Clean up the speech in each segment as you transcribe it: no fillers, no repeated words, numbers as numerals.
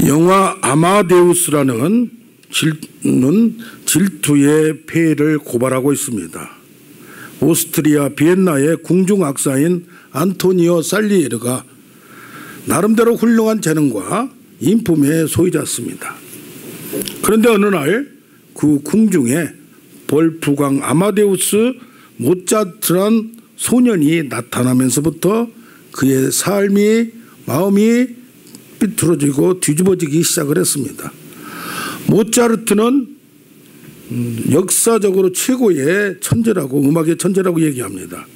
영화 아마데우스라는 질투의 폐해를 고발하고 있습니다. 오스트리아 비엔나의 궁중악사인 안토니오 살리에르가 나름대로 훌륭한 재능과 인품의 소유자였습니다. 그런데 어느 날 그 궁중에 볼프강 아마데우스 모차르트란 소년이 나타나면서부터 그의 마음이 삐뚤어지고 뒤집어지기 시작을 했습니다. 모차르트는 역사적으로 최고의 천재라고, 음악의 천재라고 얘기합니다.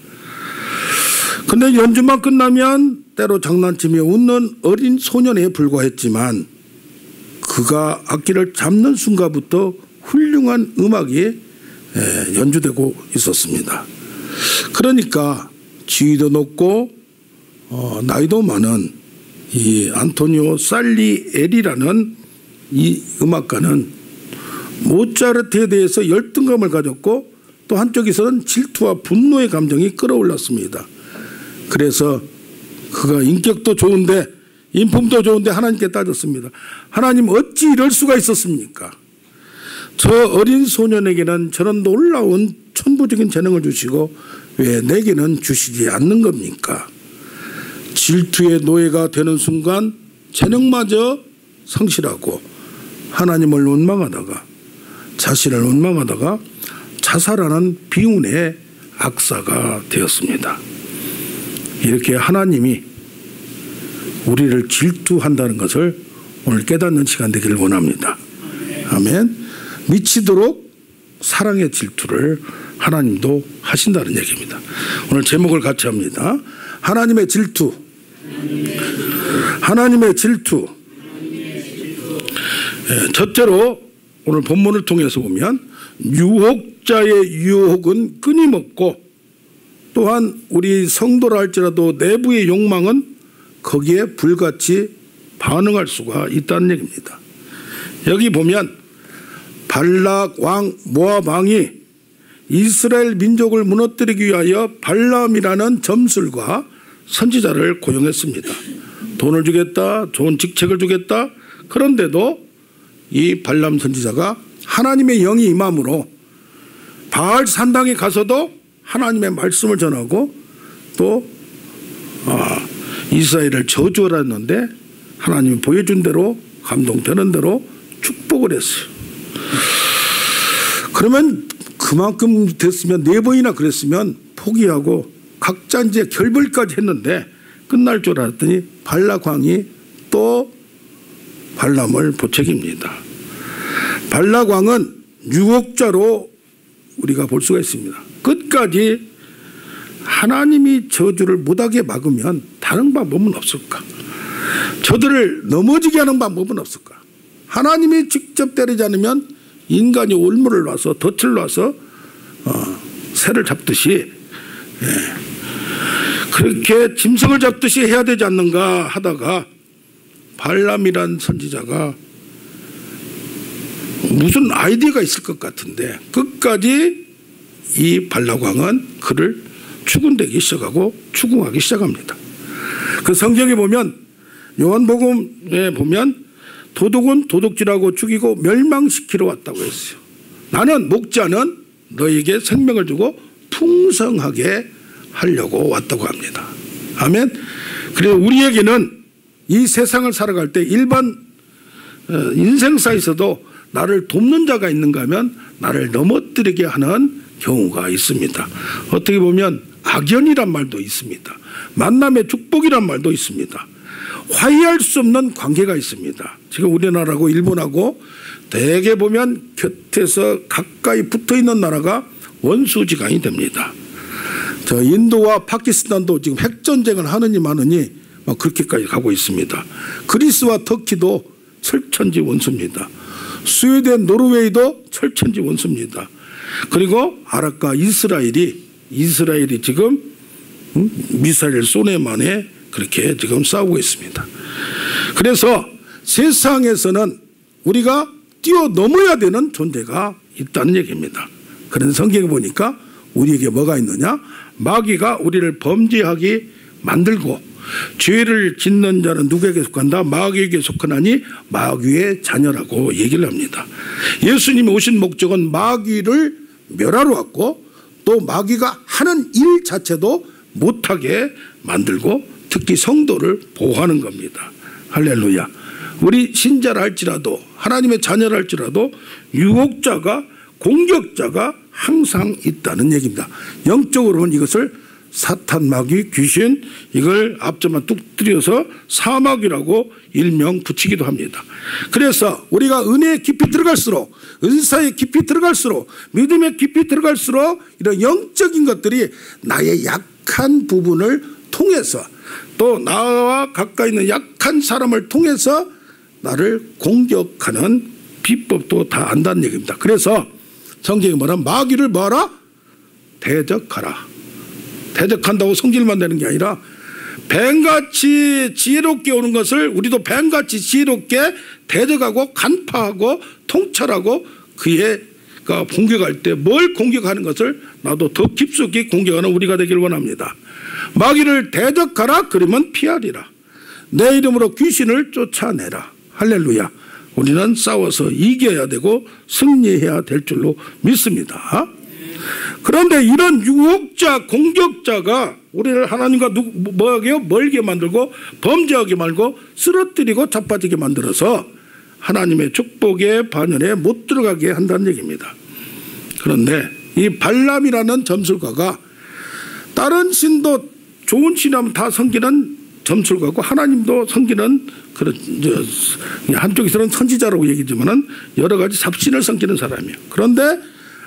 그런데 연주만 끝나면 때로 장난치며 웃는 어린 소년에 불과했지만 그가 악기를 잡는 순간부터 훌륭한 음악이 연주되고 있었습니다. 그러니까 지위도 높고 나이도 많은 이 안토니오 살리에리라는 이 음악가는 모차르트에 대해서 열등감을 가졌고 또 한쪽에서는 질투와 분노의 감정이 끌어올랐습니다. 그래서 그가 인격도 좋은데 인품도 좋은데 하나님께 따졌습니다. 하나님 어찌 이럴 수가 있었습니까? 저 어린 소년에게는 저런 놀라운 천부적인 재능을 주시고 왜 내게는 주시지 않는 겁니까? 질투의 노예가 되는 순간 재능마저 상실하고 하나님을 원망하다가 자신을 원망하다가 자살하는 비운의 악사가 되었습니다. 이렇게 하나님이 우리를 질투한다는 것을 오늘 깨닫는 시간 되기를 원합니다. 아멘. 미치도록 사랑의 질투를 하나님도 하신다는 얘기입니다. 오늘 제목을 같이 합니다. 하나님의 질투. 하나님의 질투. 첫째로 오늘 본문을 통해서 보면 유혹자의 유혹은 끊임없고 또한 우리 성도라 할지라도 내부의 욕망은 거기에 불같이 반응할 수가 있다는 얘기입니다. 여기 보면 발락 왕 모압 왕이 이스라엘 민족을 무너뜨리기 위하여 발람이라는 점술과 선지자를 고용했습니다. 돈을 주겠다, 좋은 직책을 주겠다. 그런데도 이 발람 선지자가 하나님의 영이 임함으로 바알 산당에 가서도 하나님의 말씀을 전하고 또 이스라엘을 저주하라 했는데 하나님이 보여준 대로 감동되는 대로 축복을 했어요. 그러면 그만큼 됐으면 4번이나 그랬으면 포기하고 각자 이제 결별까지 했는데 끝날 줄 알았더니 발락 왕이 또 발람을 보책입니다. 발락 왕은 유혹자로 우리가 볼 수가 있습니다. 끝까지 하나님이 저주를 못하게 막으면 다른 방법은 없을까? 저들을 넘어지게 하는 방법은 없을까? 하나님이 직접 때리지 않으면 인간이 올무를 놔서 덫을 놔서 새를 잡듯이 그렇게 짐승을 잡듯이 해야 되지 않는가 하다가 발람이란 선지자가 무슨 아이디어가 있을 것 같은데 끝까지 이 발락 왕은 그를 추궁되기 시작하고 추궁하기 시작합니다. 그 성경에 보면 요한복음에 보면 도둑은 도둑질하고 죽이고 멸망시키러 왔다고 했어요. 나는 목자는 너에게 생명을 주고 풍성하게 하려고 왔다고 합니다. 아멘. 그래서 우리에게는 이 세상을 살아갈 때 일반 인생사에서도 나를 돕는 자가 있는가 하면 나를 넘어뜨리게 하는 경우가 있습니다. 어떻게 보면 악연이란 말도 있습니다. 만남의 축복이란 말도 있습니다. 화해할 수 없는 관계가 있습니다. 지금 우리나라하고 일본하고 대개 보면 곁에서 가까이 붙어있는 나라가 원수지간이 됩니다. 저 인도와 파키스탄도 지금 핵전쟁을 하느니 마느니 막 그렇게까지 가고 있습니다. 그리스와 터키도 철천지 원수입니다. 스웨덴, 노르웨이도 철천지 원수입니다. 그리고 아랍과 이스라엘이 지금 미사일 쏘네만에 그렇게 지금 싸우고 있습니다. 그래서 세상에서는 우리가 뛰어넘어야 되는 존재가 있다는 얘기입니다. 그런데 성경에 보니까 우리에게 뭐가 있느냐? 마귀가 우리를 범죄하게 만들고 죄를 짓는 자는 누구에게 속한다? 마귀에게 속하나니 마귀의 자녀라고 얘기를 합니다. 예수님이 오신 목적은 마귀를 멸하러 왔고 또 마귀가 하는 일 자체도 못하게 만들고 특히 성도를 보호하는 겁니다. 할렐루야. 우리 신자라 할지라도 하나님의 자녀라 할지라도 유혹자가 공격자가 항상 있다는 얘기입니다. 영적으로는 이것을 사탄, 마귀, 귀신 이걸 앞자만 뚝 들여서 사마귀라고 일명 붙이기도 합니다. 그래서 우리가 은혜에 깊이 들어갈수록 은사에 깊이 들어갈수록 믿음에 깊이 들어갈수록 이런 영적인 것들이 나의 약한 부분을 통해서 또 나와 가까이 있는 약한 사람을 통해서 나를 공격하는 비법도 다 안다는 얘기입니다. 그래서 성경이 뭐라 마귀를 뭐하라? 대적하라. 대적한다고 성질만 내는 게 아니라 뱀같이 지혜롭게 오는 것을 우리도 뱀같이 지혜롭게 대적하고 간파하고 통찰하고 그가 공격할 때 뭘 공격하는 것을 나도 더 깊숙이 공격하는 우리가 되길 원합니다. 마귀를 대적하라 그러면 피하리라. 내 이름으로 귀신을 쫓아내라. 할렐루야. 우리는 싸워서 이겨야 되고 승리해야 될 줄로 믿습니다. 그런데 이런 유혹자 공격자가 우리를 하나님과 멀게 만들고 범죄하게 말고 쓰러뜨리고 자빠지게 만들어서 하나님의 축복의 반열에 못 들어가게 한다는 얘기입니다. 그런데 이 발람이라는 점술가가 다른 신도 좋은 신하면 다 섬기는 점술가고 하나님도 섬기는 그런 한쪽에서는 선지자라고 얘기하지만은 여러 가지 잡신을 섬기는 사람이에요. 그런데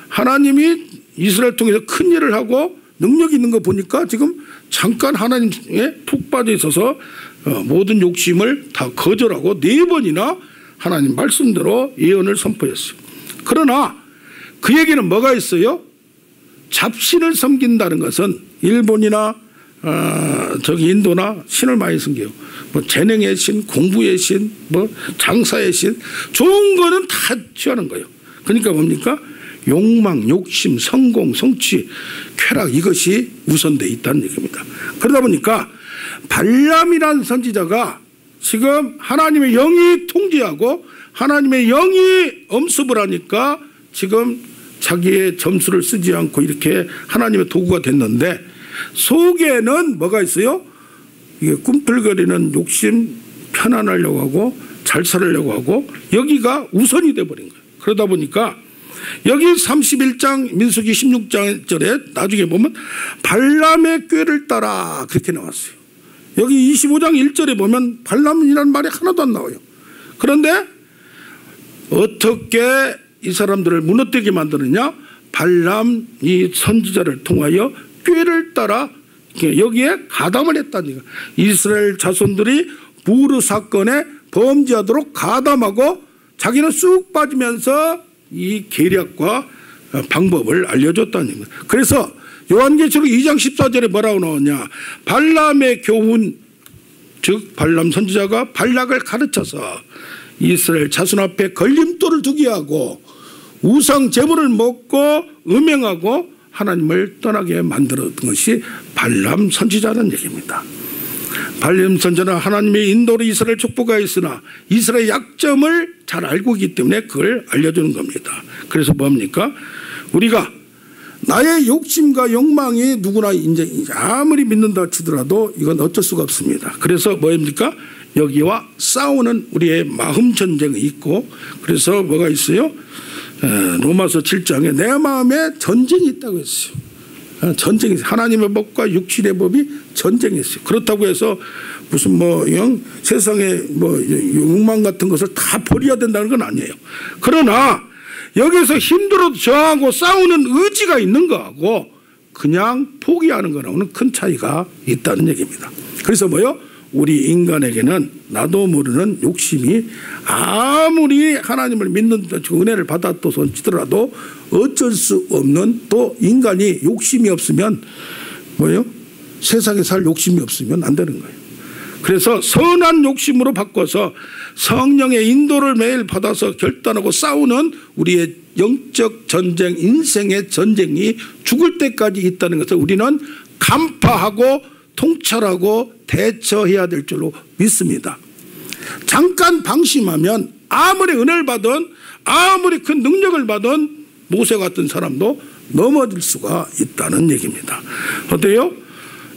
하나님이 이스라엘 통해서 큰 일을 하고 능력이 있는 거 보니까 지금 잠깐 하나님에 푹 빠져 있어서 모든 욕심을 다 거절하고 4번이나 하나님 말씀대로 예언을 선포했어요. 그러나 그에게는 뭐가 있어요? 잡신을 섬긴다는 것은 일본이나 저기 인도나 신을 많이 섬겨요. 뭐 재능의 신, 공부의 신, 뭐 장사의 신, 좋은 거는 다 취하는 거예요. 그러니까 뭡니까? 욕망, 욕심, 성공, 성취, 쾌락 이것이 우선되어 있다는 얘기입니다. 그러다 보니까 발람이라는 선지자가 지금 하나님의 영이 통제하고 하나님의 영이 엄습을 하니까 지금 자기의 점수를 쓰지 않고 이렇게 하나님의 도구가 됐는데 속에는 뭐가 있어요? 이게 꿈틀거리는 욕심, 편안하려고 하고 잘 살으려고 하고 여기가 우선이 돼버린 거예요. 그러다 보니까 여기 31장 민수기 16장절에 나중에 보면 발람의 꾀를 따라 그렇게 나왔어요. 여기 25장 1절에 보면 발람이라는 말이 하나도 안 나와요. 그런데 어떻게 이 사람들을 무너뜨리게 만드느냐? 발람 이 선지자를 통하여 꾀를 따라 여기에 가담을 했다는 얘기예요. 이스라엘 자손들이 부르 사건에 범죄하도록 가담하고 자기는 쑥 빠지면서 이 계략과 방법을 알려줬다는 얘기입니다. 그래서 요한계시록 2장 14절에 뭐라고 나오냐? 발람의 교훈, 즉 발람 선지자가 발락을 가르쳐서 이스라엘 자손 앞에 걸림돌을 두게 하고 우상 제물을 먹고 음행하고 하나님을 떠나게 만들었던 것이 발람 선지자라는 얘기입니다. 발람 선지자는 하나님의 인도로 이스라엘 축복하였으나 이스라엘의 약점을 잘 알고 있기 때문에 그걸 알려주는 겁니다. 그래서 뭡니까? 우리가 나의 욕심과 욕망이 누구나 이제 아무리 믿는다 치더라도 이건 어쩔 수가 없습니다. 그래서 뭡니까? 여기와 싸우는 우리의 마음 전쟁이 있고 그래서 뭐가 있어요? 로마서 7장에 내 마음에 전쟁이 있다고 했어요. 전쟁이 있어요. 하나님의 법과 육신의 법이 전쟁이 있어요. 그렇다고 해서 무슨 세상의 욕망 같은 것을 다 버려야 된다는 건 아니에요. 그러나 여기서 힘들어도 저항하고 싸우는 의지가 있는 거하고 그냥 포기하는 거랑은 큰 차이가 있다는 얘기입니다. 그래서 우리 인간에게는 나도 모르는 욕심이 아무리 하나님을 믿는 은혜를 받았던 치더라도 어쩔 수 없는 또 인간이 욕심이 없으면 세상에 살 욕심이 없으면 안 되는 거예요. 그래서 선한 욕심으로 바꿔서 성령의 인도를 매일 받아서 결단하고 싸우는 우리의 영적 전쟁, 인생의 전쟁이 죽을 때까지 있다는 것을 우리는 간파하고 통찰하고 대처해야 될 줄로 믿습니다. 잠깐 방심하면 아무리 은혜를 받은 아무리 큰 능력을 받은 모세 같은 사람도 넘어질 수가 있다는 얘기입니다. 어때요?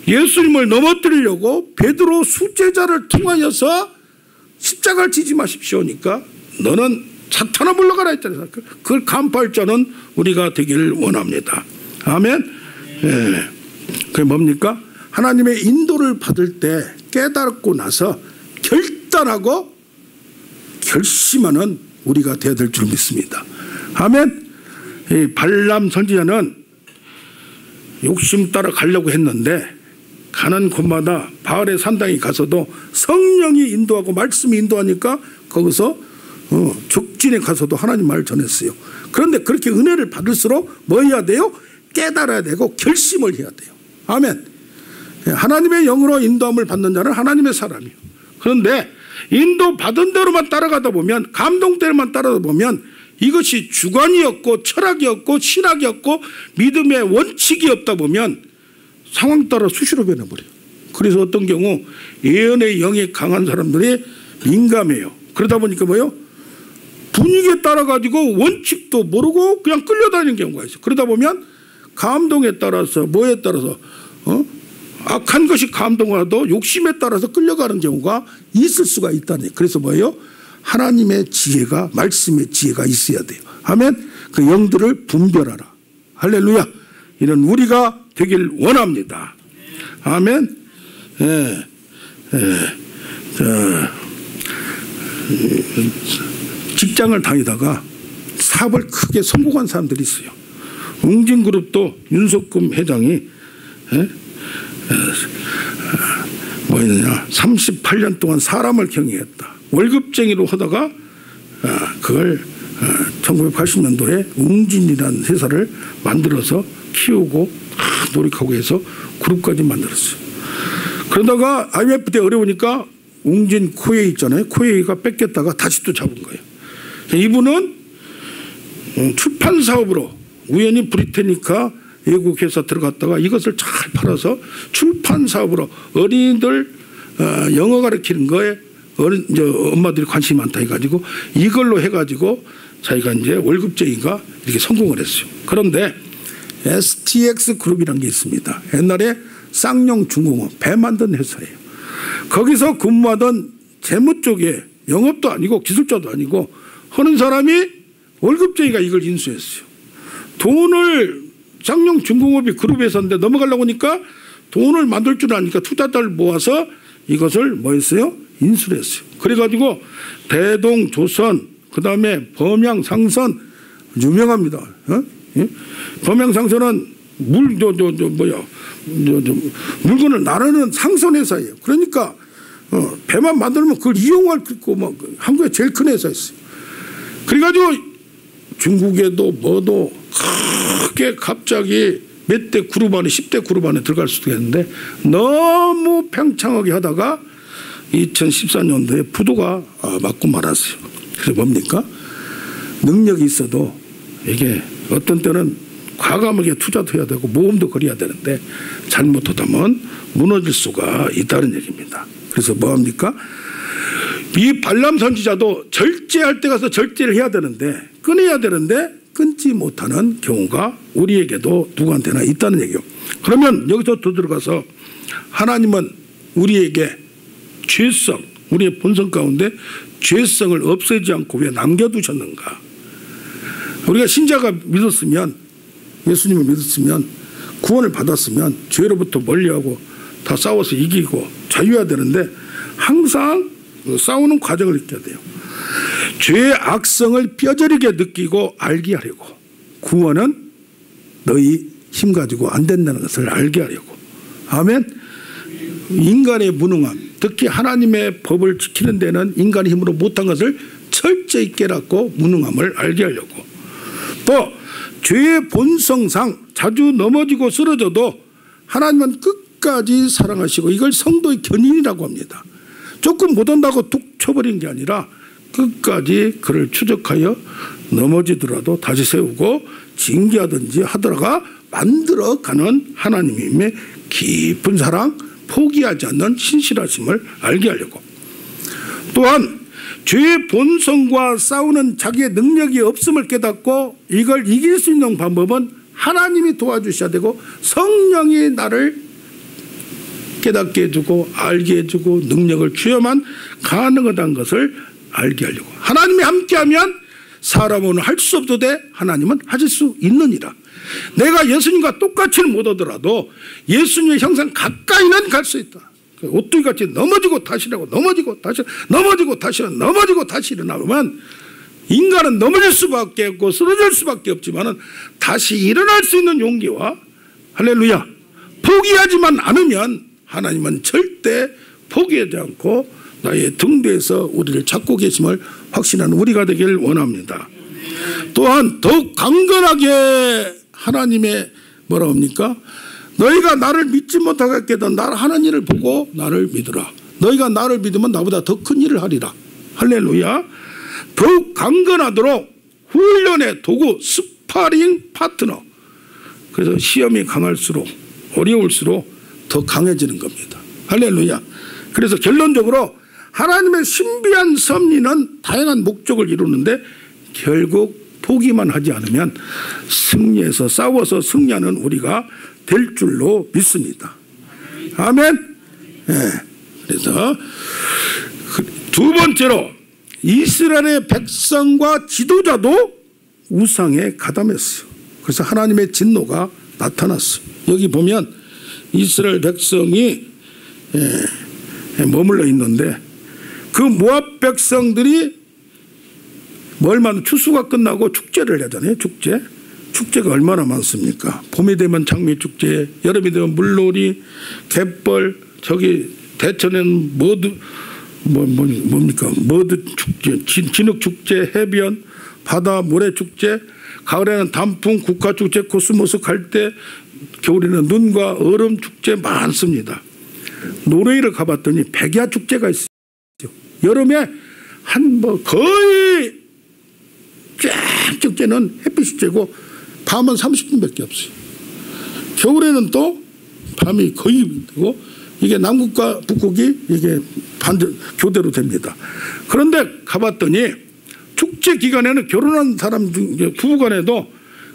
예수님을 넘어뜨리려고 베드로 수제자를 통하여서 십자가를 지지 마십시오니까 너는 사탄아 물러가라 했잖아요. 그걸 간파할 자는 우리가 되기를 원합니다. 아멘. 예. 그게 뭡니까? 하나님의 인도를 받을 때 깨닫고 나서 결단하고 결심하는 우리가 되어야 될 줄 믿습니다. 아멘. 이 발람 선지자는 욕심 따라 가려고 했는데 가는 곳마다 바알의 산당에 가서도 성령이 인도하고 말씀이 인도하니까 거기서 적진에 가서도 하나님 말을 전했어요. 그런데 그렇게 은혜를 받을수록 뭐 해야 돼요? 깨달아야 되고 결심을 해야 돼요. 아멘. 하나님의 영으로 인도함을 받는 자는 하나님의 사람이에요. 그런데 인도 받은 대로만 따라가다 보면 감동대로만 따라가다 보면 이것이 주관이었고 철학이었고 신학이었고 믿음의 원칙이 없다 보면 상황 따라 수시로 변해버려요. 그래서 어떤 경우 예언의 영이 강한 사람들이 민감해요. 그러다 보니까 뭐예요? 분위기에 따라 가지고 원칙도 모르고 그냥 끌려다니는 경우가 있어요. 그러다 보면 감동에 따라서 뭐에 따라서 악한 것이 감동하도 욕심에 따라서 끌려가는 경우가 있을 수가 있다는 얘기예요. 그래서 뭐예요? 하나님의 지혜가 말씀의 지혜가 있어야 돼요. 아멘. 그 영들을 분별하라. 할렐루야. 이런 우리가 되길 원합니다. 아멘. 직장을 다니다가 사업을 크게 성공한 사람들이 있어요. 웅진그룹도 윤석금 회장이 뭐였느냐 38년 동안 사람을 경영했다. 월급쟁이로 하다가 그걸 1980년도에 웅진이라는 회사를 만들어서 키우고 노력하고 해서 그룹까지 만들었어요. 그러다가 IMF 때 어려우니까 웅진 코웨이 있잖아요. 코웨이가 뺏겼다가 다시 또 잡은 거예요. 이분은 출판 사업으로 우연히 브리테니카 외국 회사 들어갔다가 이것을 잘 팔아서 출판 사업으로 어린이들 영어 가르치는 거에 엄마들이 관심이 많다 해가지고 이걸로 해가지고 자기가 이제 월급쟁이가 이렇게 성공을 했어요. 그런데 STX 그룹이라는 게 있습니다. 옛날에 쌍용중공업 배 만든 회사예요. 거기서 근무하던 재무 쪽에 영업도 아니고 기술자도 아니고 하는 사람이 월급쟁이가 이걸 인수했어요. 돈을 쌍용중공업이 그룹 회사인데 넘어가려고 하니까 돈을 만들 줄 아니까 투자자를 모아서 이것을 뭐 했어요? 인수를 했어요. 그래가지고 대동조선 그다음에 범양상선 유명합니다. 범양상선은 물건을 나르는 상선 회사예요. 그러니까 배만 만들면 그걸 이용할 거 뭐 한국에 제일 큰 회사였어요. 그래가지고 중국에도 뭐도 크게 갑자기 몇 대 그룹 안에 10대 그룹 안에 들어갈 수도 있는데 너무 팽창하게 하다가 2014년도에 부도가 맞고 말았어요. 그래서 뭡니까? 능력이 있어도 이게 어떤 때는 과감하게 투자도 해야 되고 모험도 걸어야 되는데 잘못하다면 무너질 수가 있다는 얘기입니다. 그래서 뭐합니까? 이 발람 선지자도 절제할 때 가서 절제를 해야 되는데 끊어야 되는데 끊지 못하는 경우가 우리에게도 누구한테나 있다는 얘기예요. 그러면 여기서 더 들어가서 하나님은 우리에게 죄성, 우리의 본성 가운데 죄성을 없애지 않고 왜 남겨두셨는가? 우리가 신자가 믿었으면 예수님을 믿었으면 구원을 받았으면 죄로부터 멀리하고 다 싸워서 이기고 자유해야 되는데 항상 싸우는 과정을 느껴야 돼요. 죄의 악성을 뼈저리게 느끼고 알게 하려고 구원은 너희 힘 가지고 안 된다는 것을 알게 하려고. 아멘. 인간의 무능함 특히 하나님의 법을 지키는 데는 인간의 힘으로 못한 것을 철저히 깨닫고 무능함을 알게 하려고. 또 죄의 본성상 자주 넘어지고 쓰러져도 하나님은 끝까지 사랑하시고 이걸 성도의 견인이라고 합니다. 조금 못한다고 툭 쳐버리는 게 아니라 끝까지 그를 추적하여 넘어지더라도 다시 세우고 징계하든지 하더라가 만들어가는 하나님의 깊은 사랑 포기하지 않는 신실하심을 알게 하려고. 또한 죄의 본성과 싸우는 자기의 능력이 없음을 깨닫고 이걸 이길 수 있는 방법은 하나님이 도와주셔야 되고 성령이 나를 깨닫게 해주고 알게 해주고 능력을 주어야만 가능하다는 것을 알게 하려고. 하나님이 함께하면 사람은 할 수 없어도 하나님은 하실 수 있느니라. 내가 예수님과 똑같이는 못하더라도 예수님의 형상 가까이는 갈 수 있다. 오뚜기같이 넘어지고 다시 일어나고 넘어지고 다시 넘어지고 다시 일어나고 넘어지고 다시 일어나면 인간은 넘어질 수밖에 없고 쓰러질 수밖에 없지만 다시 일어날 수 있는 용기와 할렐루야 포기하지만 않으면 하나님은 절대 포기하지 않고 나의 등대에서 우리를 찾고 계심을 확신하는 우리가 되길 원합니다. 또한 더욱 강건하게 하나님의 뭐라고 합니까? 너희가 나를 믿지 못하겠게도 나를 하는 일을 보고 나를 믿으라. 너희가 나를 믿으면 나보다 더 큰 일을 하리라. 할렐루야. 더욱 강건하도록 훈련의 도구 스파링 파트너. 그래서 시험이 강할수록 어려울수록 더 강해지는 겁니다. 할렐루야. 그래서 결론적으로 하나님의 신비한 섭리는 다양한 목적을 이루는데 결국 포기만 하지 않으면 승리해서 싸워서 승리하는 우리가 될 줄로 믿습니다. 아멘. 네. 그래서 두 번째로 이스라엘의 백성과 지도자도 우상에 가담했어요. 그래서 하나님의 진노가 나타났어요. 여기 보면 이스라엘 백성이 머물러 있는데 그 모압 백성들이 얼마나 추수가 끝나고 축제를 하잖아요. 축제가 얼마나 많습니까? 봄이 되면 장미축제, 여름이 되면 물놀이, 갯벌, 저기 대천에는 뭡니까? 머드 축제, 진흙 축제, 해변, 바다 모래 축제, 가을에는 단풍, 국화 축제, 코스모스 갈대, 겨울에는 눈과 얼음 축제 많습니다. 노르웨이를 가봤더니 백야 축제가 있어요. 여름에 거의 쫙 축제는 햇빛 축제고 밤은 30분밖에 없어요. 겨울에는 또 밤이 거의 되고 이게 남극과 북극이 이게 교대로 됩니다. 그런데 가봤더니 축제 기간에는 결혼한 사람 부부간에도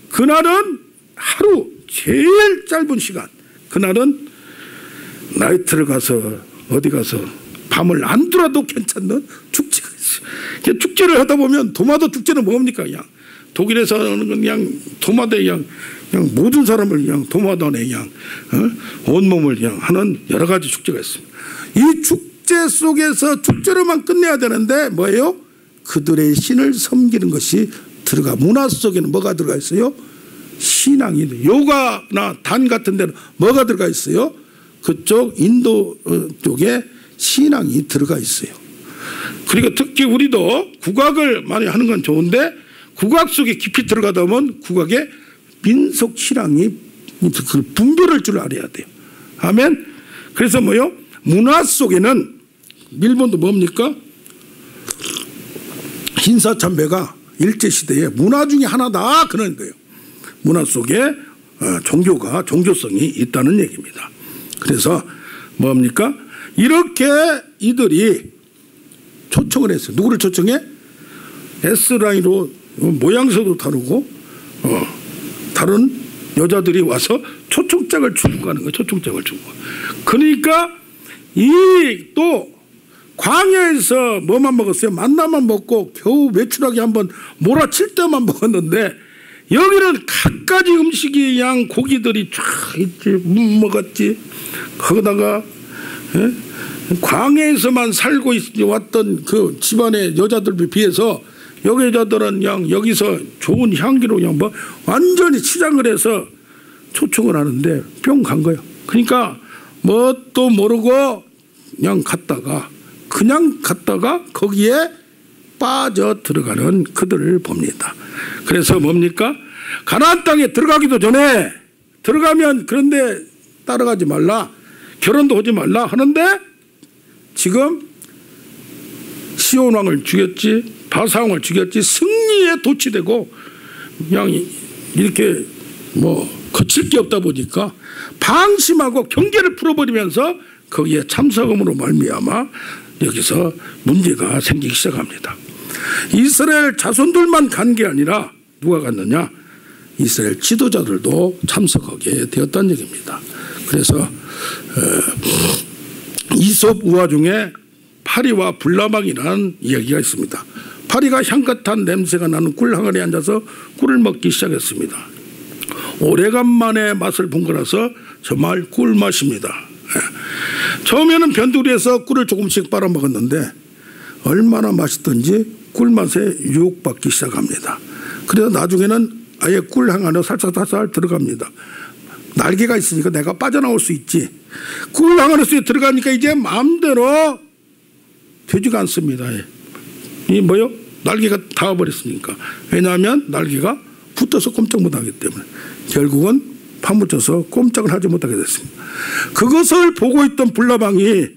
그날은 하루 제일 짧은 시간 그날은 나이트를 가서 어디 가서 밤을 안 돌아도 괜찮는 축제가 있어요. 축제를 하다 보면 도마도 축제는 뭡니까? 그냥 독일에서는 그냥 도마대 그냥 모든 사람을 그냥 도마단에 그냥 온몸을 그냥 하는 여러 가지 축제가 있습니다. 이 축제 속에서 축제로만 끝내야 되는데 뭐예요? 그들의 신을 섬기는 것이 들어가. 문화 속에는 뭐가 들어가 있어요? 신앙이. 요가나 단 같은 데는 뭐가 들어가 있어요? 그쪽 인도 쪽에 신앙이 들어가 있어요. 그리고 특히 우리도 국악을 많이 하는 건 좋은데 국악 속에 깊이 들어가다 보면 국악의 민속 신앙이 그 분별할 줄 알아야 돼요. 아멘. 그래서 뭐요? 문화 속에는 일본도 뭡니까? 인사참배가 일제시대의 문화 중에 하나다 그런 거예요. 문화 속에 종교성이 있다는 얘기입니다. 그래서 뭡니까? 이렇게 이들이 초청을 했어요. 누구를 초청해? S라인으로 모양새도 다르고 다른 여자들이 와서 초청장을 주고 가는 거예요. 초청장을 주고. 그러니까 이 또 광야에서 뭐만 먹었어요? 만나만 먹고 겨우 외출하게 한번 몰아칠 때만 먹었는데 여기는 갖가지 음식이 양 고기들이 쫙 있지. 먹었지. 거기다가 광야에서만 살고 왔던 그 집안의 여자들에 비해서 여기 여자들은 그냥 여기서 좋은 향기로 그냥 뭐 완전히 치장을 해서 초청을 하는데 뿅 간 거예요. 그러니까 뭣도 모르고 그냥 갔다가 거기에 빠져 들어가는 그들을 봅니다. 그래서 뭡니까? 가나안 땅에 들어가기도 전에 들어가면 그런데 따라가지 말라. 결혼도 하지 말라 하는데 지금 시온 왕을 죽였지, 바사 왕을 죽였지, 승리에 도취되고 그냥 이렇게 뭐 거칠 게 없다 보니까 방심하고 경계를 풀어버리면서 거기에 참석함으로 말미암아 여기서 문제가 생기기 시작합니다. 이스라엘 자손들만 간 게 아니라 누가 갔느냐? 이스라엘 지도자들도 참석하게 되었다는 얘기입니다. 그래서 이솝 우화 중에 파리와 불나방이라는 이야기가 있습니다. 파리가 향긋한 냄새가 나는 꿀 항아리에 앉아서 꿀을 먹기 시작했습니다. 오래간만에 맛을 본 거라서 정말 꿀맛입니다. 처음에는 변두리에서 꿀을 조금씩 빨아먹었는데 얼마나 맛있던지 꿀맛에 유혹받기 시작합니다. 그래서 나중에는 아예 꿀 항아리에 살살살살 들어갑니다. 날개가 있으니까 내가 빠져나올 수 있지. 꿀 항아리 속에 들어가니까 이제 마음대로 되지가 않습니다. 이 뭐요? 날개가 닿아버렸으니까. 왜냐하면 날개가 붙어서 꼼짝 못하기 때문에 결국은 파묻혀서 꼼짝을 하지 못하게 됐습니다. 그것을 보고 있던 불나방이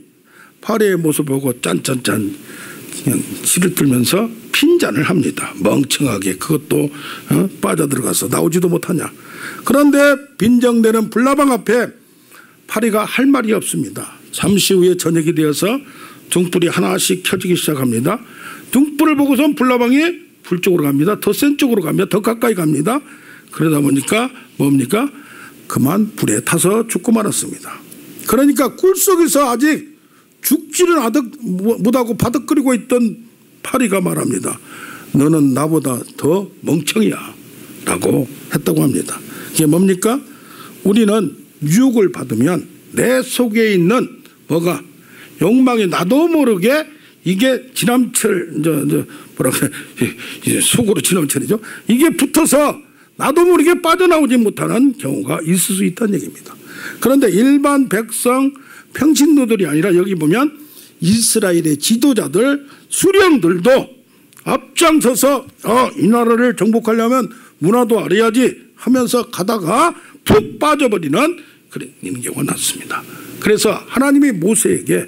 파리의 모습을 보고 짠짠짠 그냥 치를 들면서 핀잔을 합니다. 멍청하게 그것도 빠져들어가서 나오지도 못하냐. 그런데 빈정대는 불나방 앞에 파리가 할 말이 없습니다. 잠시 후에 저녁이 되어서 등불이 하나씩 켜지기 시작합니다. 등불을 보고선 불나방이 불 쪽으로 갑니다. 더 센 쪽으로 갑니다. 더 가까이 갑니다. 그러다 보니까 뭡니까? 그만 불에 타서 죽고 말았습니다. 그러니까 꿀 속에서 아직 죽지는 못하고 바득거리고 있던 파리가 말합니다. 너는 나보다 더 멍청이야 라고 했다고 합니다. 이게 뭡니까? 우리는 유혹을 받으면 내 속에 있는 뭐가 욕망이 나도 모르게 이게 지남철 뭐라고 속으로 지남철이죠. 이게 붙어서 나도 모르게 빠져나오지 못하는 경우가 있을 수 있다는 얘기입니다. 그런데 일반 백성 평신도들이 아니라 여기 보면 이스라엘의 지도자들 수령들도 앞장서서 이 나라를 정복하려면 문화도 알아야지 하면서 가다가 푹 빠져버리는 그런 경우가 났습니다. 그래서 하나님이 모세에게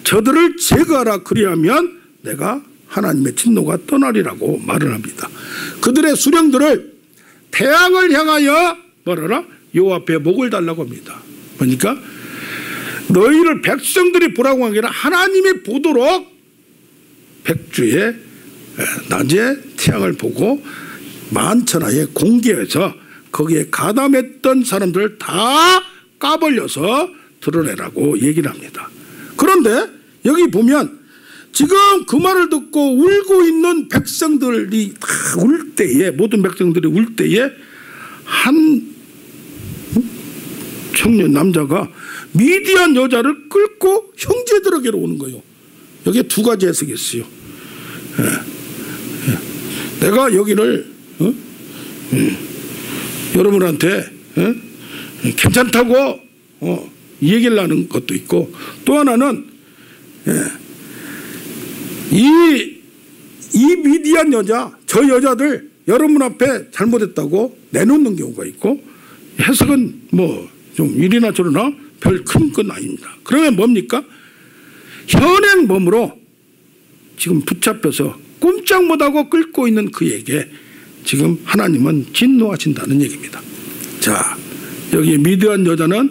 저들을 제거하라 그리하면 내가 하나님의 진노가 떠나리라고 말을 합니다. 그들의 수령들을 태양을 향하여 뭐라라? 요 앞에 목을 달라고 합니다. 그러니까 너희를 백성들이 보라고 한 게 아니라 하나님이 보도록 백주에 낮에 태양을 보고 만천하에 공개해서 거기에 가담했던 사람들을 다 까벌려서 드러내라고 얘기를 합니다. 그런데 여기 보면 지금 그 말을 듣고 울고 있는 백성들이 다 울 때에 모든 백성들이 울 때에 한 청년 남자가 미디안 여자를 끌고 형제들에게로 오는 거예요. 여기에 두 가지 해석이 있어요. 내가 여기를 여러분한테 괜찮다고 얘기를 하는 것도 있고 또 하나는 이 미디안 여자 저 여자들 여러분 앞에 잘못했다고 내놓는 경우가 있고 해석은 뭐 좀 이리나 저리나 별 큰 건 아닙니다. 그러면 뭡니까? 현행범으로 지금 붙잡혀서 꼼짝 못하고 끌고 있는 그에게 지금 하나님은 진노하신다는 얘기입니다. 자, 여기 미디안 여자는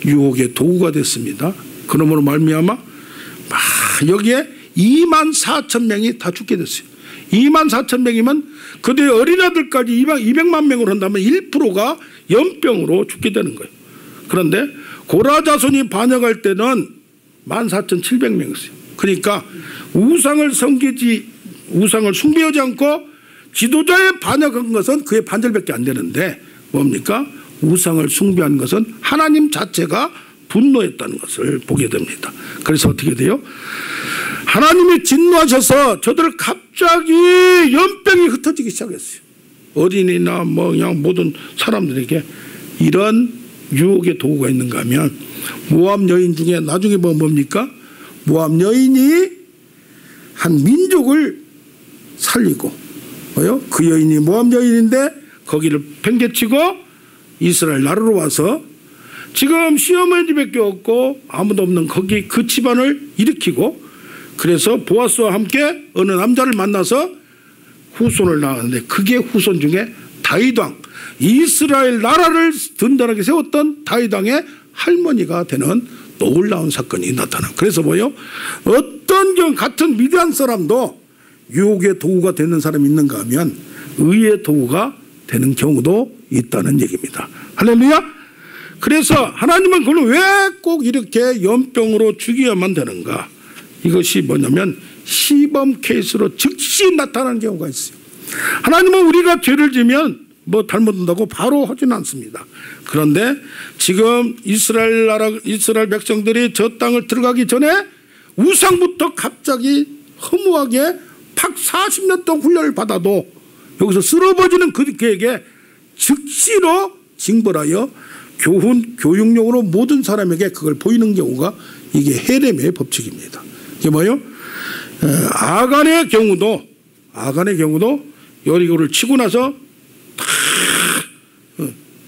유혹의 도구가 됐습니다. 그러므로 말미암아 여기에 24,000명이 다 죽게 됐어요. 24,000명이면 그들의 어린아들까지 200만 명으로 한다면 1%가 연병으로 죽게 되는 거예요. 그런데 고라 자손이 반역할 때는 14,700명이었어요. 그러니까 우상을 숭배하지 않고 지도자에 반역한 것은 그의 반절밖에 안 되는데 뭡니까? 우상을 숭배한 것은 하나님 자체가 분노했다는 것을 보게 됩니다. 그래서 어떻게 돼요? 하나님이 진노하셔서 저들을 갑자기 연병이 흩어지기 시작했어요. 어린이나 뭐 그냥 모든 사람들에게 이런 유혹의 도구가 있는가 하면 모압 여인 중에 나중에 보면 뭡니까? 모압 여인이 한 민족을 살리고 그 여인이 모압 여인인데 거기를 팽개치고 이스라엘 나라로 와서 지금 시어머니 집밖에 없고 아무도 없는 거기 그 집안을 일으키고 그래서 보아스와 함께 어느 남자를 만나서 후손을 낳았는데 그게 후손 중에 다윗왕 이스라엘 나라를 든든하게 세웠던 다윗왕의 할머니가 되는 놀라운 사건이 나타나. 그래서 뭐요? 어떤 경우 같은 미디안 사람도 유혹의 도구가 되는 사람이 있는가 하면 의의 도구가 되는 경우도 있다는 얘기입니다. 할렐루야. 그래서 하나님은 그걸 왜 꼭 이렇게 연병으로 죽여야만 되는가? 이것이 뭐냐면 시범 케이스로 즉시 나타나는 경우가 있어요. 하나님은 우리가 죄를 지면 뭐 잘못한다고 바로 하지는 않습니다. 그런데 지금 이스라엘 백성들이 저 땅을 들어가기 전에 우상부터 갑자기 허무하게 40년 동안 훈련을 받아도 여기서 쓰러버지는 그에게 즉시로 징벌하여 교육용으로 모든 사람에게 그걸 보이는 경우가 이게 헤레미의 법칙입니다. 이게 뭐예요? 아간의 경우도 여리고를 치고 나서 다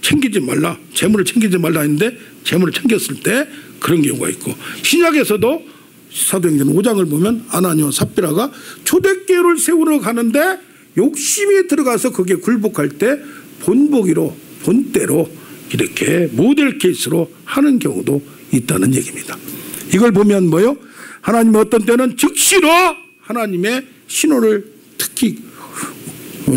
챙기지 말라, 재물을 챙기지 말라 했는데 재물을 챙겼을 때 그런 경우가 있고, 신약에서도 사도행전 5장을 보면 아나니와 삽비라가 초대교회를 세우러 가는데 욕심이 들어가서 그게 굴복할 때 본때로 이렇게 모델 케이스로 하는 경우도 있다는 얘기입니다. 이걸 보면 뭐요? 하나님은 어떤 때는 즉시로 하나님의 신호를 특히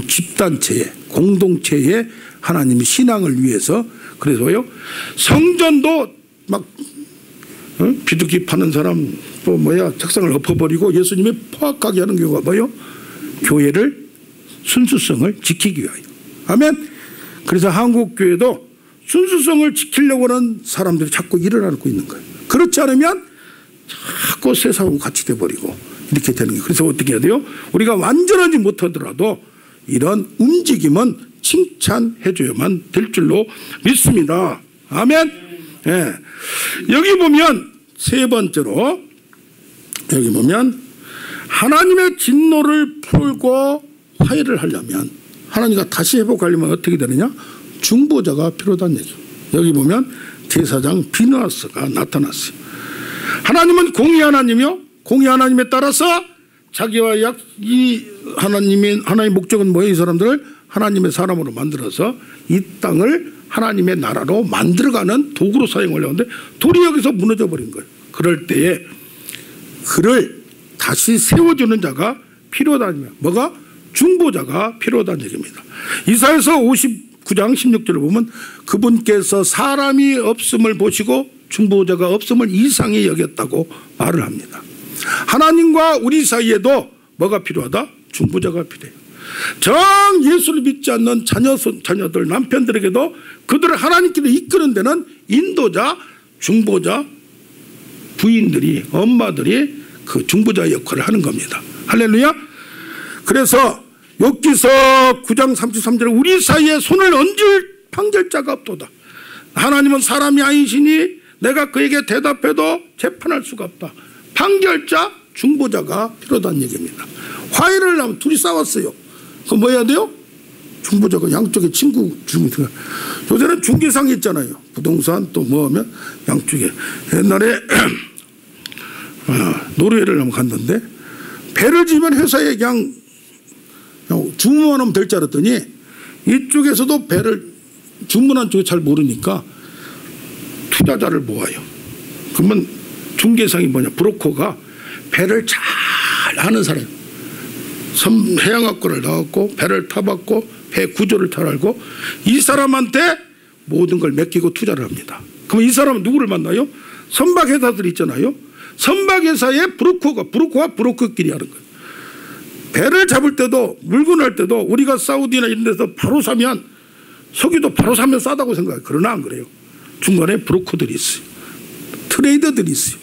집단체에 공동체에 하나님의 신앙을 위해서, 그래서요 성전도 막 비둘기 파는 사람 또 책상을 엎어버리고 예수님이 포악하게 하는 경우가 뭐요? 교회를 순수성을 지키기 위하여. 아멘. 그래서 한국 교회도 순수성을 지키려고 하는 사람들이 자꾸 일어나고 있는 거예요. 그렇지 않으면 자꾸 세상하고 같이 돼버리고 이렇게 되는 거예요. 그래서 어떻게 해야 돼요? 우리가 완전하지 못하더라도 이런 움직임은 칭찬해 줘야만 될 줄로 믿습니다. 아멘. 예. 여기 보면 세 번째로 여기 보면 하나님의 진노를 풀고 화해를 하려면, 하나님과 다시 회복하려면 어떻게 되느냐? 중보자가 필요하다는 얘기죠. 여기 보면 제사장 비느하스가 나타났어요. 하나님은 공의 하나님이요, 공의 하나님에 따라서 자기와 이 하나님의 목적은 뭐예요? 이 사람들을 하나님의 사람으로 만들어서 이 땅을 하나님의 나라로 만들어가는 도구로 사용하려고 하는데 돌이 여기서 무너져 버린 거예요. 그럴 때에 그를 다시 세워주는 자가 필요하다는, 뭐가? 중보자가 필요하다는 얘기입니다. 이사야서 59장 16절을 보면 그분께서 사람이 없음을 보시고 중보자가 없음을 이상히 여겼다고 말을 합니다. 하나님과 우리 사이에도 뭐가 필요하다? 중보자가 필요해요. 정 예수를 믿지 않는 자녀들, 남편들에게도 그들을 하나님께로 이끄는 데는 인도자, 중보자, 부인들이, 엄마들이 그 중보자 역할을 하는 겁니다. 할렐루야. 그래서 욥기서 9장 33절에 우리 사이에 손을 얹을 판결자가 없도다. 하나님은 사람이 아니시니 내가 그에게 대답해도 재판할 수가 없다. 판결자, 중보자가 필요하다는 얘기입니다. 화해를 하려면 둘이 싸웠어요. 그럼 뭐 해야 돼요? 중보자가 양쪽에 중보자가. 요새는 중개상이 있잖아요. 부동산 또 뭐 하면 양쪽에. 옛날에 노르웨이를 한번 갔는데 배를 지면 회사에 그냥 주문하면 될 줄 알았더니 이쪽에서도 배를 주문한 쪽에 잘 모르니까 투자자를 모아요. 그러면 중개상이 뭐냐, 브로커가 배를 잘 아는 사람, 해양학과를 나왔고 배를 타봤고 배 구조를 잘 알고 이 사람한테 모든 걸 맡기고 투자를 합니다. 그럼 이 사람은 누구를 만나요? 선박회사들이 있잖아요. 선박회사의 브로커가 브로커끼리 하는 거예요. 배를 잡을 때도 물건을 할 때도 우리가 사우디나 이런 데서 바로 사면, 석유도 바로 사면 싸다고 생각해요. 그러나 안 그래요. 중간에 브로커들이 있어요. 트레이더들이 있어요.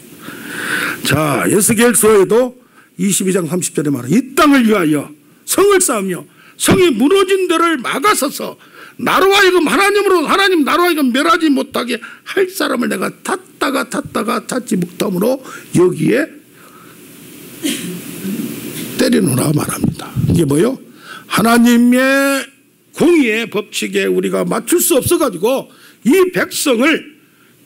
자, 에스겔서에도 22장 30절에 말하는 이 땅을 위하여 성을 쌓으며 성이 무너진 데를 막아서서 나로 하여금 하나님 나로 하여금 멸하지 못하게 할 사람을 내가 탔다가 찾지 못함으로 여기에 때려놓으라 말합니다. 이게 뭐요? 하나님의 공의의 법칙에 우리가 맞출 수 없어가지고 이 백성을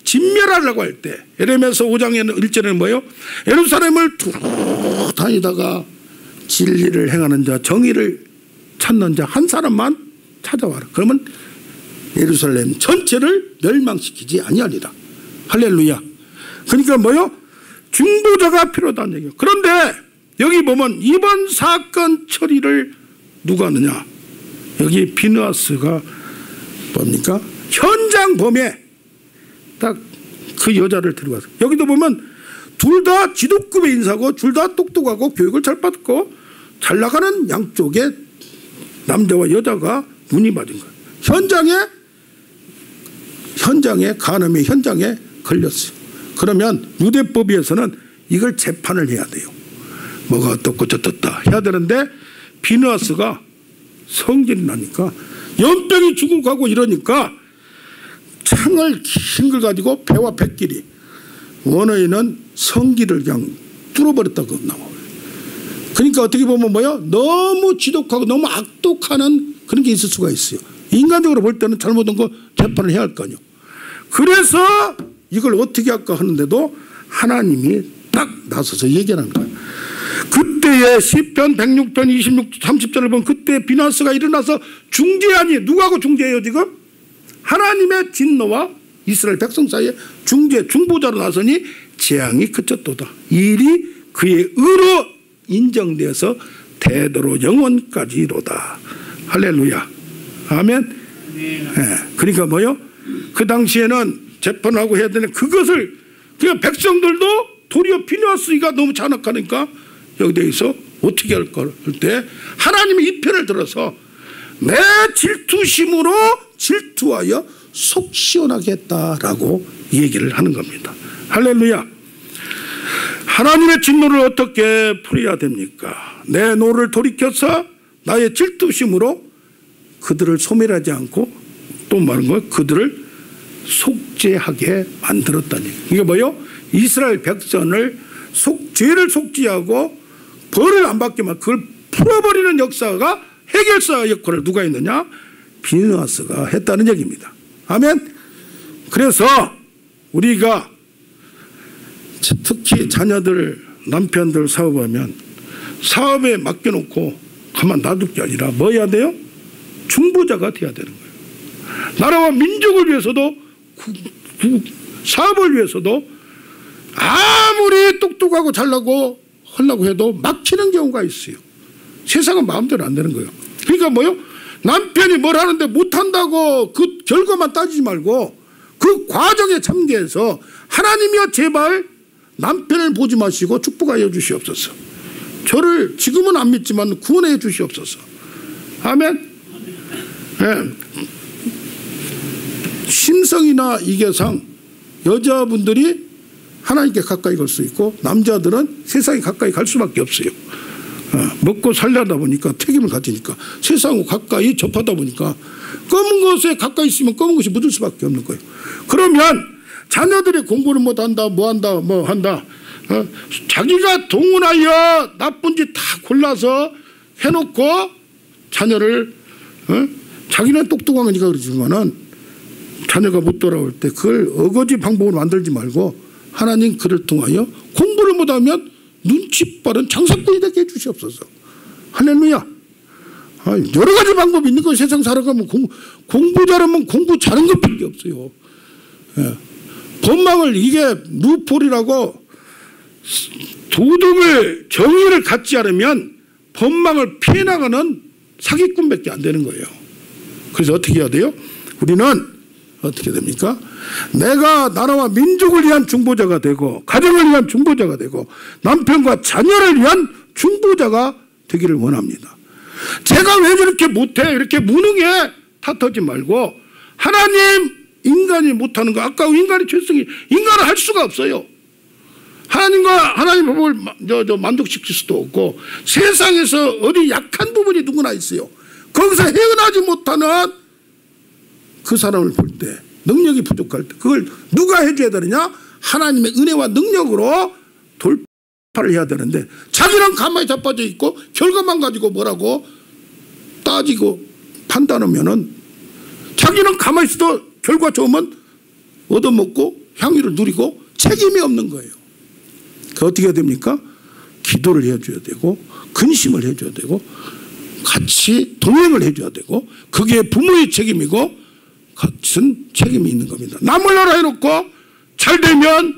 진멸하려고 할 때, 예레미야서 5장 1절에는 뭐예요? 예루살렘을 쭉 다니다가 진리를 행하는 자, 정의를 찾는 자 한 사람만 찾아와라. 그러면 예루살렘 전체를 멸망시키지 아니하리라. 할렐루야. 그러니까 뭐요? 중보자가 필요하다는 얘기예요. 그런데 여기 보면 이번 사건 처리를 누가 하느냐? 여기 비느하스가 뭡니까? 현장 범에 딱 그 여자를 데려가서, 여기도 보면 둘 다 지도급의 인사고 둘 다 똑똑하고 교육을 잘 받고 잘 나가는 양쪽에 남자와 여자가 눈이 맞은 거예요. 현장에 간음의 현장에 걸렸어요. 그러면 유대법에서는 이걸 재판을 해야 돼요. 뭐가 어떻고 저떻다 해야 되는데 비느하스가 성질이 나니까 연병이 죽을 가고 이러니까 창을 긴 걸 가지고 배와 백길이 원어에는 성기를 그냥 뚫어버렸다고 나와요. 그러니까 어떻게 보면 뭐요? 너무 지독하고 너무 악독하는 그런 게 있을 수가 있어요. 인간적으로 볼 때는 잘못한 거 재판을 해야 할 거 아니에요. 그래서 이걸 어떻게 할까 하는데도 하나님이 딱 나서서 얘기하는 거예요. 그때의 시편 106편 26, 30절을 보면 그때 비느하스가 일어나서 중재하니, 누구하고 중재해요 지금? 하나님의 진노와 이스라엘 백성 사이에 중보자로 나서니 재앙이 그쳤도다. 일이 그의 의로 인정되어서 대대로 영원까지로다. 할렐루야. 아멘. 네. 그러니까 뭐요? 그 당시에는 재판하고 해야 되는 그것을 그냥 백성들도 도리어 비느하스가 너무 잔악하니까 여기 대해서 어떻게 할까 할 때 하나님의 이 편을 들어서 내 질투심으로 질투하여 속 시원하게 했다라고 얘기를 하는 겁니다. 할렐루야. 하나님의 진노를 어떻게 풀어야 됩니까? 내 노를 돌이켜서 나의 질투심으로 그들을 소멸하지 않고 또 말한 거예요. 그들을 속죄하게 만들었다니. 이게 뭐요? 이스라엘 백성을 죄를 속죄하고 벌을 안 받게만 그걸 풀어버리는 역사가 해결사 역할을 누가 했느냐? 비느하스가 했다는 얘기입니다. 아멘. 그래서 우리가 특히 자녀들, 남편들 사업하면 사업에 맡겨놓고 가만 놔둘 게 아니라 뭐 해야 돼요? 중보자가 돼야 되는 거예요. 나라와 민족을 위해서도 사업을 위해서도 아무리 똑똑하고 잘나고 하려고 해도 막히는 경우가 있어요. 세상은 마음대로 안 되는 거예요. 그러니까 뭐요? 남편이 뭘 하는데 못한다고 그 결과만 따지지 말고 그 과정에 참여해서 하나님이여 제발 남편을 보지 마시고 축복하여 주시옵소서. 저를 지금은 안 믿지만 구원해 주시옵소서. 아멘. 네. 심성이나 이계상 여자분들이 하나님께 가까이 갈 수 있고 남자들은 세상에 가까이 갈 수밖에 없어요. 먹고 살려다 보니까 책임을 가지니까 세상과 가까이 접하다 보니까 검은 것에 가까이 있으면 검은 것이 묻을 수밖에 없는 거예요. 그러면 자녀들이 공부를 못한다 뭐 한다 자기가 동원하여 나쁜 짓 다 골라서 해놓고 자녀를 자기는 똑똑한 거니까 그러지만은 자녀가 못 돌아올 때 그걸 어거지 방법으로 만들지 말고 하나님 그를 통하여 공부를 못하면 눈치 빠른 장사꾼이 되게 해주시옵소서. 할렐루야. 여러 가지 방법이 있는 거예요. 세상 살아가면 공부 잘하면 공부 잘하는 것밖에 없어요. 예. 법망을 이게 루폴이라고 도덕을 정의를 갖지 않으면 법망을 피해 나가는 사기꾼밖에 안 되는 거예요. 그래서 어떻게 해야 돼요? 우리는 어떻게 됩니까? 내가 나라와 민족을 위한 중보자가 되고 가정을 위한 중보자가 되고 남편과 자녀를 위한 중보자가 되기를 원합니다. 제가 왜 저렇게 못해 이렇게 무능해 탓하지 말고 하나님 인간이 못하는 거 아까 인간의 죄성이 인간은 할 수가 없어요. 하나님 법을 만족시킬 수도 없고 세상에서 어디 약한 부분이 누구나 있어요. 거기서 헤어나지 못하는 그 사람을 볼 때 능력이 부족할 때 그걸 누가 해줘야 되느냐? 하나님의 은혜와 능력으로 돌파를 해야 되는데 자기는 가만히 자빠져 있고 결과만 가지고 뭐라고 따지고 판단하면은 자기는 가만히 있어도 결과 좋으면 얻어먹고 향유를 누리고 책임이 없는 거예요. 그 어떻게 해야 됩니까? 기도를 해줘야 되고 근심을 해줘야 되고 같이 동행을 해줘야 되고 그게 부모의 책임이고 같은 책임이 있는 겁니다. 남을 나라 해놓고 잘 되면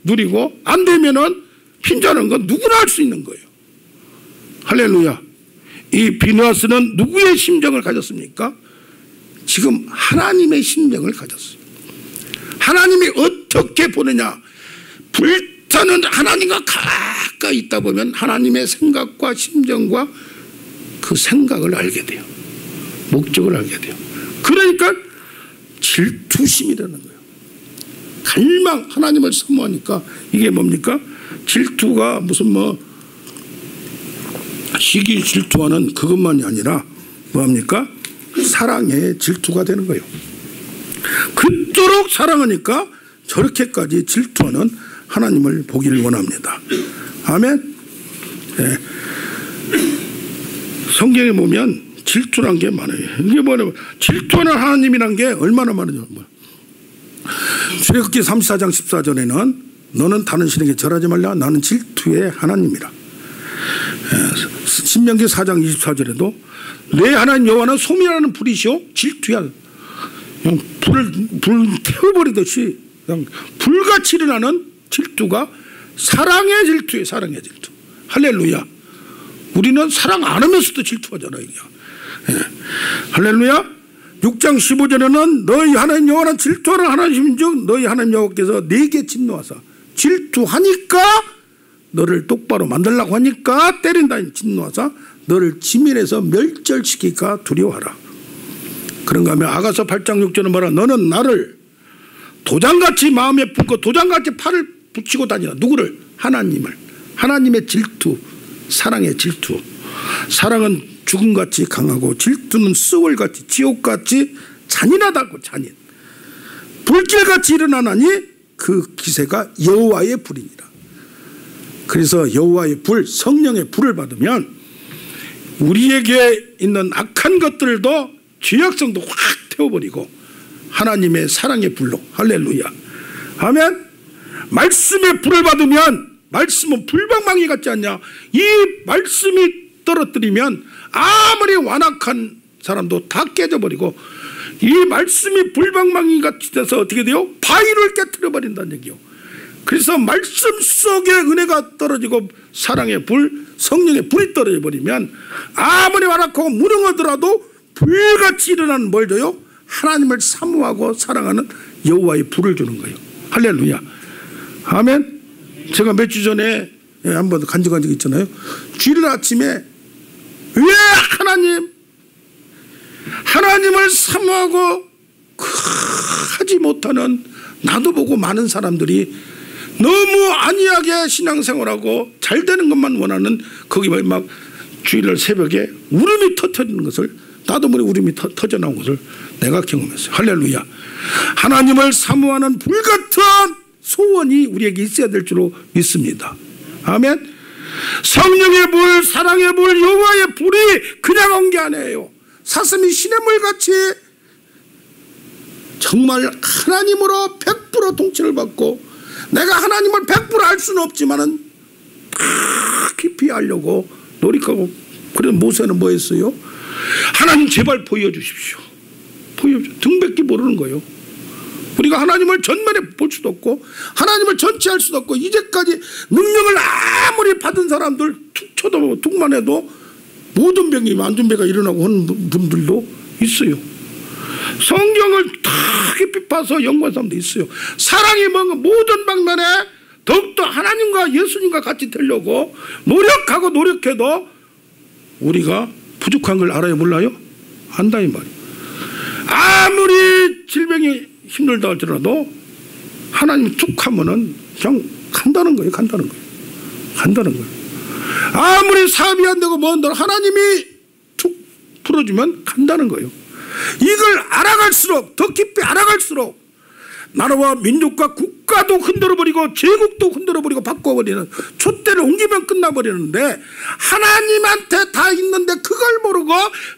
누리고 안 되면은 핀자는 건 누구나 할 수 있는 거예요. 할렐루야. 이 비누아스는 누구의 심정을 가졌습니까? 지금 하나님의 심정을 가졌어요. 하나님이 어떻게 보느냐. 불타는 하나님과 가까이 있다 보면 하나님의 생각과 심정과 그 생각을 알게 돼요. 목적을 알게 돼요. 그러니까 질투심이라는 거예요. 갈망, 하나님을 사모하니까 이게 뭡니까? 질투가 무슨 시기 질투하는 그것만이 아니라 뭐합니까? 사랑의 질투가 되는 거예요. 그토록 사랑하니까 저렇게까지 질투하는 하나님을 보기를 원합니다. 아멘. 네. 성경에 보면 질투란 게 많아요. 이게 뭐냐면 질투하는 하나님이란 게 얼마나 많은지. 출애굽기 34장 14절에는 너는 다른 신에게 절하지 말라. 나는 질투의 하나님이라. 신명기 4장 24절에도 내 하나님 여호와는 소멸하는 불이시오. 질투야. 그냥 불 태워버리듯이 그냥 불같이 일어나는 질투가 사랑의 질투예요. 사랑의 질투. 할렐루야. 우리는 사랑 안 하면서도 질투하잖아요. 할렐루야. 6장 15절에는 너희 하나님 여호와는 질투하는 하나님인즉 너희 하나님 여호와께서 네게 진노하사 질투하니까 너를 똑바로 만들려고 하니까 때린다. 진노하사 너를 지면에서 멸절시키니까 두려워하라. 그런가 하면 아가서 8장 6절은 뭐라. 너는 나를 도장같이 마음에 품고 도장같이 팔을 붙이고 다니라. 누구를? 하나님을. 하나님의 질투. 사랑의 질투. 사랑은 죽음같이 강하고 질투는 수월같이 지옥같이 잔인하다고. 잔인. 불길같이 일어나나니 그 기세가 여호와의 불이니라. 그래서 여호와의 불, 성령의 불을 받으면 우리에게 있는 악한 것들도 죄악성도 확 태워버리고 하나님의 사랑의 불로. 할렐루야. 아멘. 말씀의 불을 받으면 말씀은 불방망이 같지 않냐. 이 말씀이 떨어뜨리면 아무리 완악한 사람도 다 깨져버리고 이 말씀이 불방망이 같이 돼서 어떻게 돼요? 바위를 깨트려버린다는 얘기요. 그래서 말씀 속에 은혜가 떨어지고 사랑의 불, 성령의 불이 떨어져 버리면 아무리 완악하고 무능하더라도 불같이 일어나는 뭘 줘요? 하나님을 사모하고 사랑하는 여호와의 불을 주는 거예요. 할렐루야. 아멘. 제가 몇 주 전에 한번 간증한 적 있잖아요. 주일 아침에 왜 하나님을 사모하고 하지 못하는 나도 보고 많은 사람들이 너무 안이하게 신앙생활하고 잘 되는 것만 원하는 거기 막 주일날 새벽에 울음이 터뜨리는 것을 나도 모르게 울음이 터져나온 것을 내가 경험했어요. 할렐루야. 하나님을 사모하는 불같은 소원이 우리에게 있어야 될 줄로 믿습니다. 아멘. 성령의 불, 사랑의 불, 여호와의 불이 그냥 온 게 아니에요. 사슴이 시냇물같이 정말 하나님으로 100% 통치를 받고 내가 하나님을 100% 알 수는 없지만은 깊이 알려고 노력하고. 그래서 모세는 뭐 했어요? 하나님 제발 보여주십시오. 등밖에 모르는 거예요. 우리가 하나님을 전면에 볼 수도 없고 하나님을 전체할 수도 없고 이제까지 능력을 아무리 받은 사람들 툭 쳐다보고 툭만 해도 모든 병이 만둔배가 일어나고 하는 분들도 있어요. 성경을 다 깊이 파서 연구한 사람도 있어요. 사랑이 뭔가 모든 방면에 더욱더 하나님과 예수님과 같이 되려고 노력하고 노력해도 우리가 부족한 걸 알아요? 몰라요? 안다 이 말이에요. 아무리 질병이 힘들다 할지라도 하나님 툭 하면은 그냥 간다는 거예요. 간다는 거예요. 아무리 사업이 안 되고 뭐 한다고 하나님이 툭 풀어주면 간다는 거예요. 이걸 알아갈수록 더 깊이 알아갈수록 나라와 민족과 국가도 흔들어버리고 제국도 흔들어버리고 바꿔버리는 촛대를 옮기면 끝나버리는데 하나님한테 다 있는데 그걸 모르고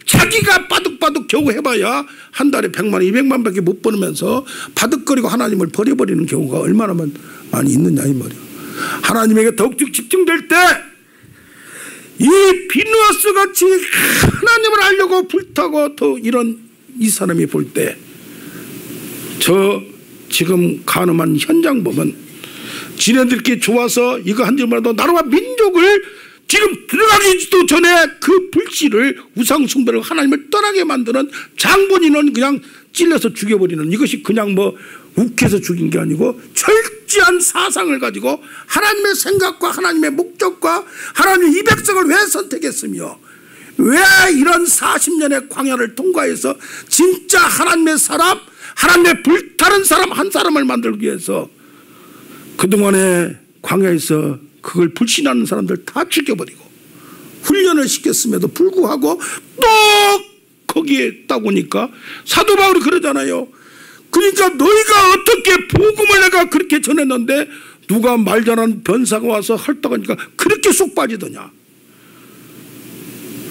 자기가 바득바득 겨우 해봐야 한 달에 100만 200만 밖에 못 버면서 바득거리고 하나님을 버려버리는 경우가 얼마나 많이 있느냐 이 말이야. 하나님에게 더욱 집중될 때 이 비누아스 같이 하나님을 알려고 불타고 또 이런 이 사람이 볼 때 저 지금 가늠한 현장 보면 지네들끼리 좋아서 이거 한 줄만도 나라와 민족을 지금 들어가기도 전에 그 불씨를 우상 숭배를 하나님을 떠나게 만드는 장본인은 그냥 찔러서 죽여버리는, 이것이 그냥 뭐 욱해서 죽인 게 아니고 철저한 사상을 가지고 하나님의 생각과 하나님의 목적과 하나님의 이 백성을 왜 선택했으며 왜 이런 40년의 광야를 통과해서 진짜 하나님의 사람, 하나님의 불타는 사람 한 사람을 만들기 위해서 그동안에 광야에서 그걸 불신하는 사람들 다 죽여버리고 훈련을 시켰음에도 불구하고 또 거기에 있다 보니까 사도 바울이 그러잖아요. 그러니까 너희가 어떻게 복음을 내가 그렇게 전했는데 누가 말 잘하는 변사가 와서 헐떡하니까 그렇게 쏙 빠지더냐.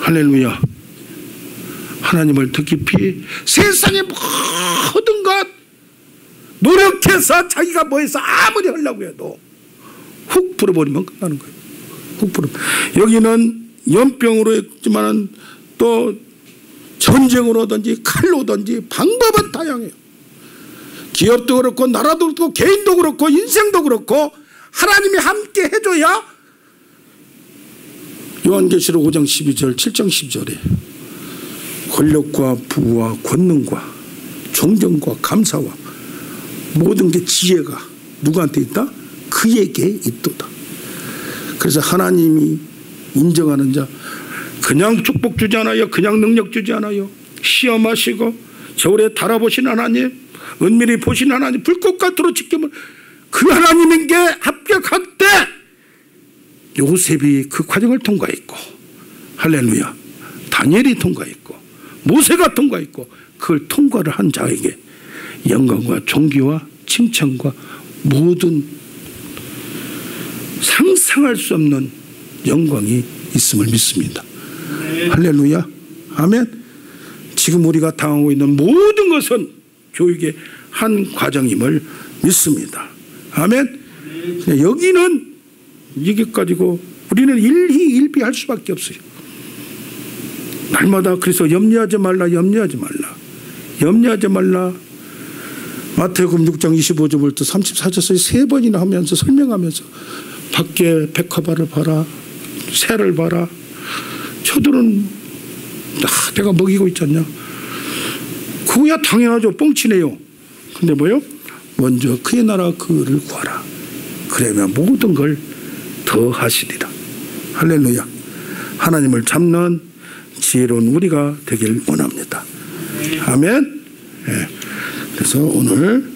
할렐루야. 하나님을 더 깊이 세상의 모든 것 노력해서 자기가 뭐해서 아무리 하려고 해도 훅 불어버리면 끝나는 거예요. 훅 불어. 여기는 연병으로 했지만 또 전쟁으로 오든지 칼로 오든지 방법은 다양해요. 기업도 그렇고 나라도 그렇고 개인도 그렇고 인생도 그렇고 하나님이 함께 해줘야. 요한계시록 5장 12절 7장 10절에 권력과 부와 권능과 존경과 감사와 모든 게 지혜가 누구한테 있다? 그에게 있도다. 그래서 하나님이 인정하는 자 그냥 축복 주지 않아요. 그냥 능력 주지 않아요. 시험하시고 저울에 달아보신 하나님, 은밀히 보신 하나님, 불꽃같으로 지켜면 그 하나님에게 합격할 때 요셉이 그 과정을 통과했고, 할렐루야, 다니엘이 통과했고 모세가 통과했고, 그걸 통과를 한 자에게 영광과 존귀와 칭찬과 모든 상상할 수 없는 영광이 있음을 믿습니다. 네. 할렐루야, 아멘. 지금 우리가 당하고 있는 모든 것은 교육의 한 과정임을 믿습니다. 아멘. 네. 여기는 이게 가지고 우리는 일희일비할 수밖에 없어요. 날마다 그래서 염려하지 말라, 염려하지 말라, 염려하지 말라. 마태복음 6장 25절부터 34절까지 3번이나 하면서 설명하면서 밖에 백화발을 봐라, 새를 봐라. 저들은 내가 먹이고 있지 않냐. 그거야 당연하죠. 뻥치네요. 근데 뭐요? 먼저 그의 나라 그를 구하라. 그러면 모든 걸 더 하시리라. 할렐루야. 하나님을 잡는 지혜로운 우리가 되길 원합니다. 아멘. 네. 그래서 오늘